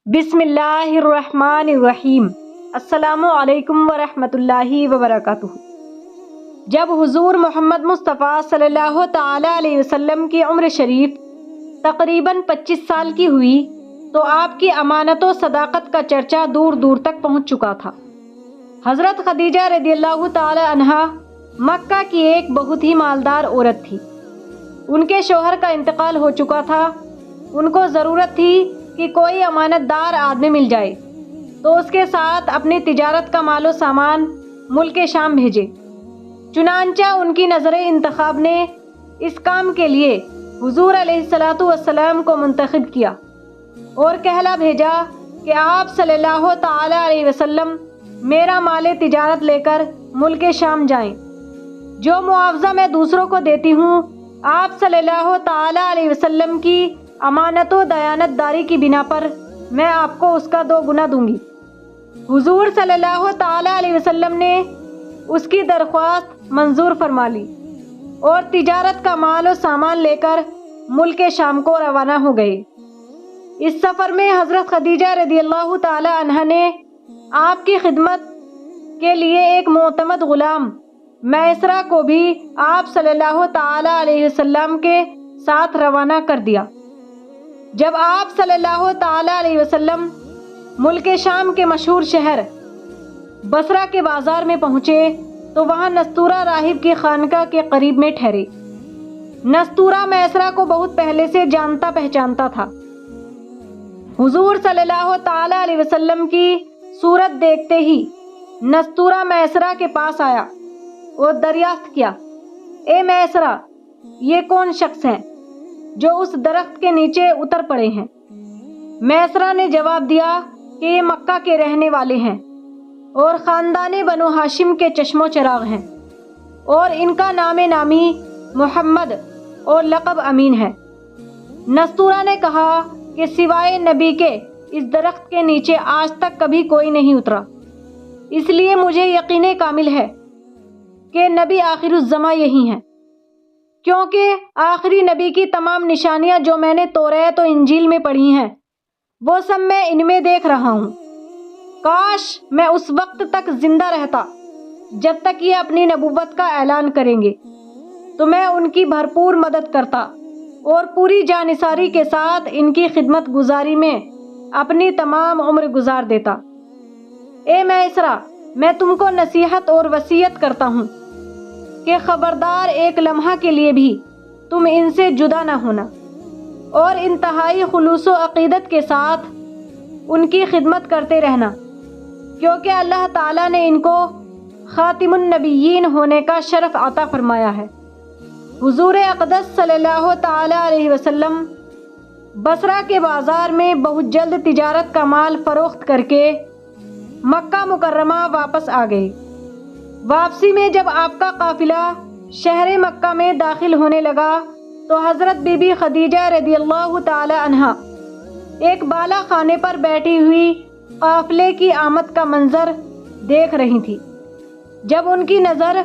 بسم اللہ الرحمن الرحیم۔ السلام علیکم ورحمۃ اللہ وبرکاتہ۔ جب حضور محمد مصطفیٰ صلی اللہ تعالی علیہ وسلم کی عمر شریف تقریباً 25 سال کی ہوئی تو آپ کی امانت و صداقت کا چرچا دور دور تک پہنچ چکا تھا۔ حضرت خدیجہ رضی اللہ تعالی عنہا مکہ کی ایک بہت ہی مالدار عورت تھی۔ ان کے شوہر کا انتقال ہو چکا تھا۔ ان کو ضرورت تھی کہ کوئی امانت دار آدمی مل جائے تو اس کے ساتھ اپنی تجارت کا مال و سامان ملک شام بھیجے۔ چنانچہ ان کی نظر انتخاب نے اس کام کے لیے حضور علیہ الصلاۃ والسلام کو منتخب کیا اور کہلا بھیجا کہ آپ صلی اللہ تعالی علیہ وسلم میرا مال تجارت لے کر ملک شام جائیں۔ جو معاوضہ میں دوسروں کو دیتی ہوں، آپ صلی اللہ تعالی علیہ وسلم کی امانت و دیانت داری کی بنا پر میں آپ کو اس کا 2 گنا دوں گی۔ حضور صلی اللہ تعالی علیہ وسلم نے اس کی درخواست منظور فرما لی اور تجارت کا مال و سامان لے کر ملک شام کو روانہ ہو گئے۔ اس سفر میں حضرت خدیجہ رضی اللہ تعالی عنہا نے آپ کی خدمت کے لیے ایک معتمد غلام میسرہ کو بھی آپ صلی اللہ تعالی علیہ وسلم کے ساتھ روانہ کر دیا۔ جب آپ صلی اللہ تعالی علیہ وسلم ملک شام کے مشہور شہر بصرہ کے بازار میں پہنچے تو وہاں نستورہ راہب کی خانقاہ کے قریب میں ٹھہرے۔ نستورہ میسرہ کو بہت پہلے سے جانتا پہچانتا تھا۔ حضور صلی اللہ تعالی علیہ وسلم کی صورت دیکھتے ہی نستورہ میسرہ کے پاس آیا اور دریافت کیا، اے میسرہ، یہ کون شخص ہیں جو اس درخت کے نیچے اتر پڑے ہیں؟ میسرہ نے جواب دیا کہ یہ مکہ کے رہنے والے ہیں اور خاندان بنو ہاشم کے چشم و چراغ ہیں، اور ان کا نام نامی محمد اور لقب امین ہے۔ نستورہ نے کہا کہ سوائے نبی کے اس درخت کے نیچے آج تک کبھی کوئی نہیں اترا، اس لیے مجھے یقین کامل ہے کہ نبی آخر الزماں یہی ہیں، کیونکہ آخری نبی کی تمام نشانیاں جو میں نے توریت و انجیل میں پڑھی ہیں وہ سب میں ان میں دیکھ رہا ہوں۔ کاش میں اس وقت تک زندہ رہتا جب تک یہ اپنی نبوت کا اعلان کریں گے، تو میں ان کی بھرپور مدد کرتا اور پوری جانثاری کے ساتھ ان کی خدمت گزاری میں اپنی تمام عمر گزار دیتا۔ اے میسرہ، میں تم کو نصیحت اور وصیت کرتا ہوں کہ خبردار ایک لمحہ کے لیے بھی تم ان سے جدا نہ ہونا اور انتہائی خلوص و عقیدت کے ساتھ ان کی خدمت کرتے رہنا، کیونکہ اللہ تعالیٰ نے ان کو خاتم النبیین ہونے کا شرف عطا فرمایا ہے۔ حضور اقدس صلی اللہ تعالی علیہ وسلم بصرہ کے بازار میں بہت جلد تجارت کا مال فروخت کر کے مکہ مکرمہ واپس آ گئے۔ واپسی میں جب آپ کا قافلہ شہر مکہ میں داخل ہونے لگا تو حضرت بی بی خدیجہ رضی اللہ تعالی عنہا ایک بالا خانے پر بیٹھی ہوئی قافلے کی آمد کا منظر دیکھ رہی تھی۔ جب ان کی نظر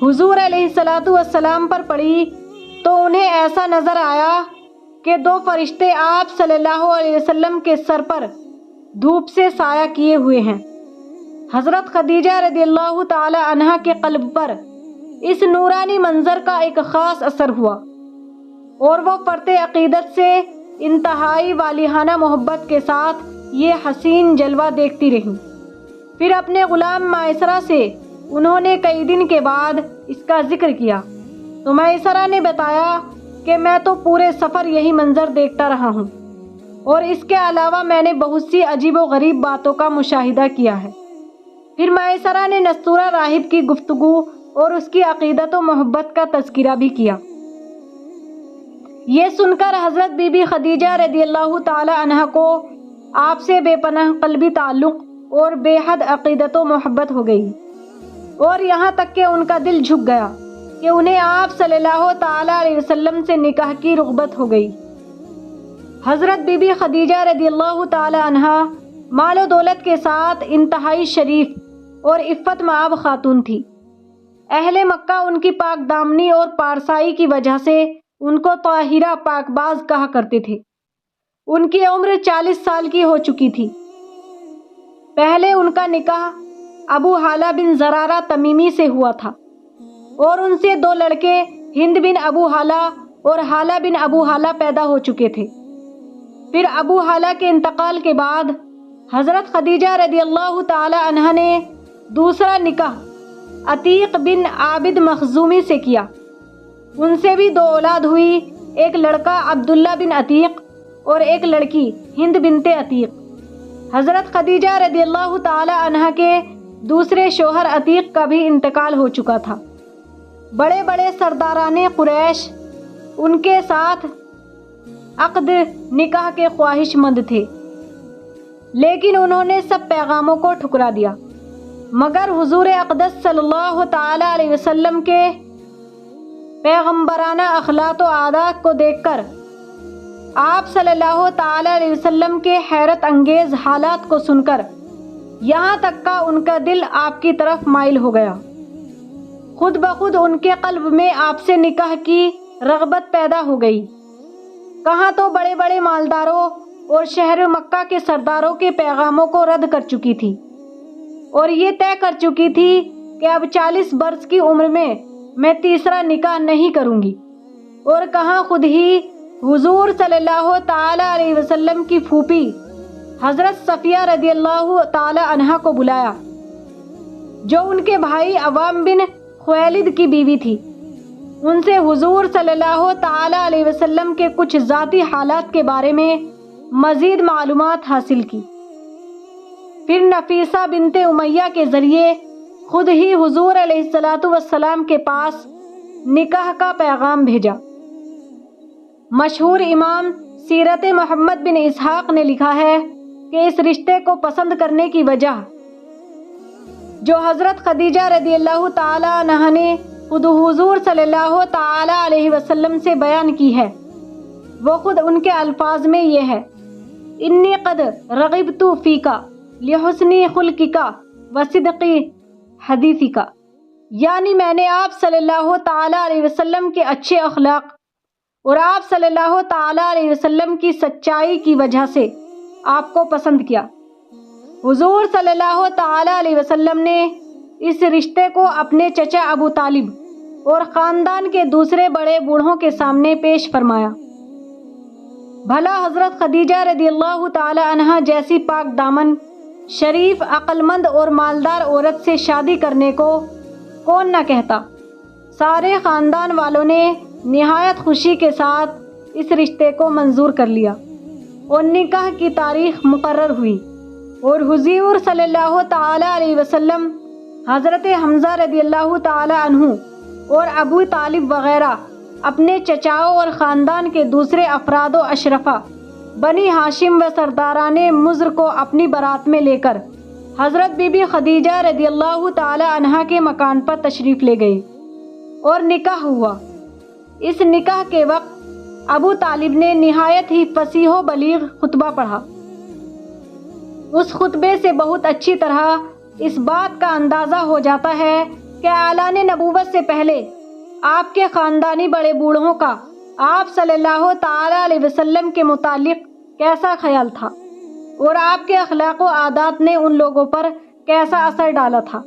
حضور علیہ الصلاۃ والسلام پر پڑی تو انہیں ایسا نظر آیا کہ 2 فرشتے آپ صلی اللہ علیہ وسلم کے سر پر دھوپ سے سایہ کیے ہوئے ہیں۔ حضرت خدیجہ رضی اللہ تعالی عنہا کے قلب پر اس نورانی منظر کا ایک خاص اثر ہوا اور وہ فرط عقیدت سے انتہائی والہانہ محبت کے ساتھ یہ حسین جلوہ دیکھتی رہیں۔ پھر اپنے غلام میسرہ سے انہوں نے کئی دن کے بعد اس کا ذکر کیا تو میسرہ نے بتایا کہ میں تو پورے سفر یہی منظر دیکھتا رہا ہوں، اور اس کے علاوہ میں نے بہت سی عجیب و غریب باتوں کا مشاہدہ کیا ہے۔ پھر میسرہ نے نستورہ راہب کی گفتگو اور اس کی عقیدت و محبت کا تذکرہ بھی کیا۔ یہ سن کر حضرت بی بی خدیجہ رضی اللہ تعالی عنہا کو آپ سے بے پناہ قلبی تعلق اور بے حد عقیدت و محبت ہو گئی، اور یہاں تک کہ ان کا دل جھک گیا کہ انہیں آپ صلی اللہ تعالی علیہ وسلم سے نکاح کی رغبت ہو گئی۔ حضرت بی بی خدیجہ رضی اللہ تعالی عنہا مال و دولت کے ساتھ انتہائی شریف اور عفت مآب خاتون تھی۔ اہل مکہ ان کی پاک دامنی اور پارسائی کی وجہ سے ان کو طاہرہ پاک باز کہا کرتے تھے۔ ان کی عمر 40 سال کی ہو چکی تھی۔ پہلے ان کا نکاح ابو حالہ بن زرارہ تمیمی سے ہوا تھا اور ان سے 2 لڑکے ہند بن ابو حالہ اور حالہ بن ابو حالہ پیدا ہو چکے تھے۔ پھر ابو حالہ کے انتقال کے بعد حضرت خدیجہ رضی اللہ تعالی عنہا نے دوسرا نکاح عتیق بن عابد مخزومی سے کیا۔ ان سے بھی 2 اولاد ہوئی، ایک لڑکا عبداللہ بن عتیق اور ایک لڑکی ہند بنت عتیق۔ حضرت خدیجہ رضی اللہ تعالی عنہا کے دوسرے شوہر عتیق کا بھی انتقال ہو چکا تھا۔ بڑے بڑے سرداران قریش ان کے ساتھ عقد نکاح کے خواہش مند تھے، لیکن انہوں نے سب پیغاموں کو ٹھکرا دیا، مگر حضور اقدس صلی اللہ تعالی علیہ وسلم کے پیغمبرانہ اخلاق و عادات کو دیکھ کر آپ صلی اللہ تعالی علیہ وسلم کے حیرت انگیز حالات کو سن کر یہاں تک کہ ان کا دل آپ کی طرف مائل ہو گیا۔ خود بخود ان کے قلب میں آپ سے نکاح کی رغبت پیدا ہو گئی۔ کہاں تو بڑے بڑے مالداروں اور شہر مکہ کے سرداروں کے پیغاموں کو رد کر چکی تھی اور یہ طے کر چکی تھی کہ اب 40 برس کی عمر میں تیسرا نکاح نہیں کروں گی، اور کہاں خود ہی حضور صلی اللہ تعالی علیہ وسلم کی پھوپھی حضرت صفیہ رضی اللہ تعالی عنہا کو بلایا، جو ان کے بھائی عوام بن خویلد کی بیوی تھی۔ ان سے حضور صلی اللہ تعالی علیہ وسلم کے کچھ ذاتی حالات کے بارے میں مزید معلومات حاصل کی۔ پھر نفیسہ بنت امیہ کے ذریعے خود ہی حضور علیہ السلام کے پاس نکاح کا پیغام بھیجا۔ مشہور امام سیرت محمد بن اسحاق نے لکھا ہے کہ اس رشتے کو پسند کرنے کی وجہ جو حضرت خدیجہ رضی اللہ تعالی عنہا نے خود حضور صلی اللہ تعالی علیہ وسلم سے بیان کی ہے، وہ خود ان کے الفاظ میں یہ ہے: انی قد رغبت فیک لحسن خلقک وصدق حدیثک، یعنی میں نے آپ صلی اللہ تعالی علیہ وسلم کے اچھے اخلاق اور آپ صلی اللہ تعالی علیہ وسلم کی سچائی کی وجہ سے آپ کو پسند کیا۔ حضور صلی اللہ تعالی علیہ وسلم نے اس رشتے کو اپنے چچا ابو طالب اور خاندان کے دوسرے بڑے بوڑھوں کے سامنے پیش فرمایا۔ بھلا حضرت خدیجہ رضی اللہ تعالی عنہا جیسی پاک دامن، شریف، عقل مند اور مالدار عورت سے شادی کرنے کو کون نہ کہتا۔ سارے خاندان والوں نے نہایت خوشی کے ساتھ اس رشتے کو منظور کر لیا اور نکاح کی تاریخ مقرر ہوئی، اور حضور صلی اللہ تعالی علیہ وسلم حضرت حمزہ رضی اللہ تعالی عنہ اور ابو طالب وغیرہ اپنے چچاؤں اور خاندان کے دوسرے افراد و اشرفہ بنی ہاشم و سرداران مضر کو اپنی بارات میں لے کر حضرت بی بی خدیجہ رضی اللہ تعالی عنہا کے مکان پر تشریف لے گئے اور نکاح ہوا۔ اس نکاح کے وقت ابو طالب نے نہایت ہی فصیح و بلیغ خطبہ پڑھا۔ اس خطبے سے بہت اچھی طرح اس بات کا اندازہ ہو جاتا ہے کہ اعلان نبوت سے پہلے آپ کے خاندانی بڑے بوڑھوں کا آپ صلی اللہ تعالی علیہ وسلم کے متعلق کیسا خیال تھا اور آپ کے اخلاق و عادات نے ان لوگوں پر کیسا اثر ڈالا تھا۔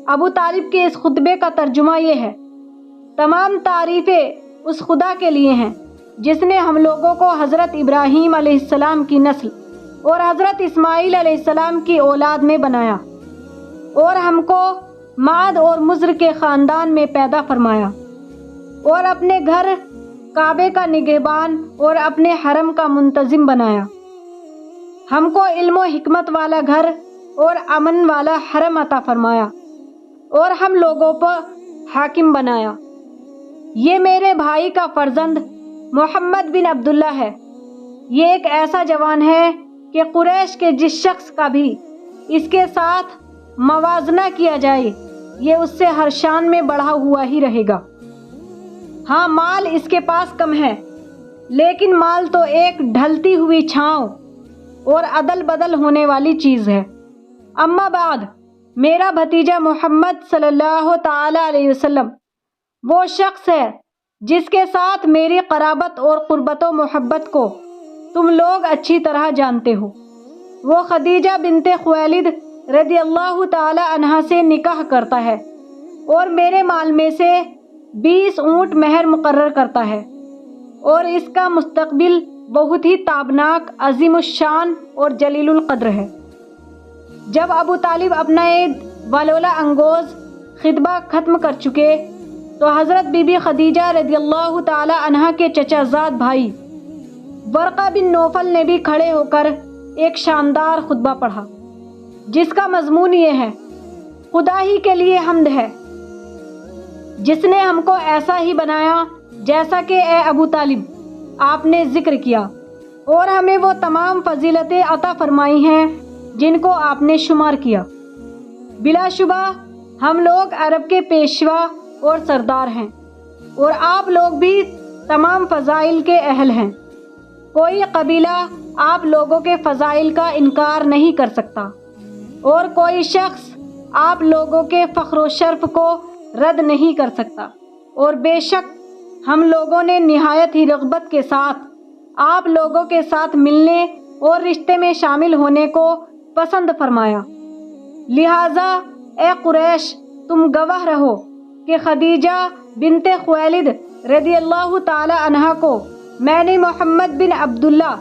ابو طالب کے اس خطبے کا ترجمہ یہ ہے: تمام تعریفیں اس خدا کے لیے ہیں جس نے ہم لوگوں کو حضرت ابراہیم علیہ السلام کی نسل اور حضرت اسماعیل علیہ السلام کی اولاد میں بنایا اور ہم کو معد اور مضر کے خاندان میں پیدا فرمایا اور اپنے گھر کعبے کا نگہبان اور اپنے حرم کا منتظم بنایا۔ ہم کو علم و حکمت والا گھر اور امن والا حرم عطا فرمایا اور ہم لوگوں پر حاکم بنایا۔ یہ میرے بھائی کا فرزند محمد بن عبداللہ ہے۔ یہ ایک ایسا جوان ہے کہ قریش کے جس شخص کا بھی اس کے ساتھ موازنہ کیا جائے یہ اس سے ہر شان میں بڑھا ہوا ہی رہے گا۔ ہاں، مال اس کے پاس کم ہے، لیکن مال تو ایک ڈھلتی ہوئی چھاؤں اور عدل بدل ہونے والی چیز ہے۔ اما بعد، میرا بھتیجا محمد صلی اللہ تعالی علیہ وسلم وہ شخص ہے جس کے ساتھ میری قرابت اور قربت و محبت کو تم لوگ اچھی طرح جانتے ہو۔ وہ خدیجہ بنت خویلد رضی اللہ تعالی عنہا سے نکاح کرتا ہے اور میرے مال میں سے 20 اونٹ مہر مقرر کرتا ہے، اور اس کا مستقبل بہت ہی تابناک، عظیم الشان اور جلیل القدر ہے۔ جب ابو طالب اپنا ولولہ انگوز خطبہ ختم کر چکے تو حضرت بی بی خدیجہ رضی اللہ تعالی عنہا کے چچا زاد بھائی ورقہ بن نوفل نے بھی کھڑے ہو کر ایک شاندار خطبہ پڑھا، جس کا مضمون یہ ہے: خدا ہی کے لیے حمد ہے جس نے ہم کو ایسا ہی بنایا جیسا کہ اے ابو طالب آپ نے ذکر کیا، اور ہمیں وہ تمام فضیلتیں عطا فرمائی ہیں جن کو آپ نے شمار کیا۔ بلا شبہ ہم لوگ عرب کے پیشوا اور سردار ہیں، اور آپ لوگ بھی تمام فضائل کے اہل ہیں۔ کوئی قبیلہ آپ لوگوں کے فضائل کا انکار نہیں کر سکتا، اور کوئی شخص آپ لوگوں کے فخر و شرف کو رد نہیں کر سکتا، اور بے شک ہم لوگوں نے نہایت ہی رغبت کے ساتھ آپ لوگوں کے ساتھ ملنے اور رشتے میں شامل ہونے کو پسند فرمایا۔ لہٰذا اے قریش، تم گواہ رہو کہ خدیجہ بنت خویلد رضی اللہ تعالی عنہا کو میں نے محمد بن عبداللہ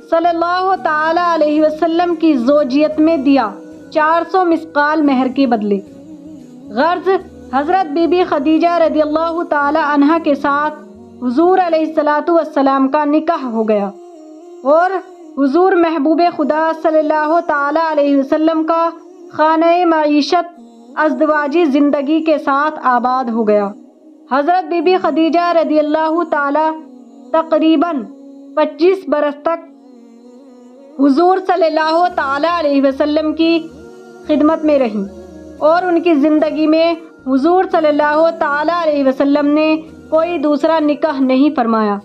صلی اللہ تعالی علیہ وسلم کی زوجیت میں دیا 400 مثقال مہر کے بدلے۔ غرض حضرت بی بی خدیجہ رضی اللہ تعالی عنہا کے ساتھ حضور علیہ السلام کا نکاح ہو گیا، اور حضور محبوب خدا صلی اللہ تعالی علیہ وسلم کا خانہ معیشت ازدواجی زندگی کے ساتھ آباد ہو گیا۔ حضرت بی بی خدیجہ رضی اللہ تعالی تقریباً 25 برس تک حضور صلی اللہ تعالی علیہ وسلم کی خدمت میں رہیں، اور ان کی زندگی میں حضور صلی اللہ تعالی علیہ وسلم نے کوئی دوسرا نکاح نہیں فرمایا۔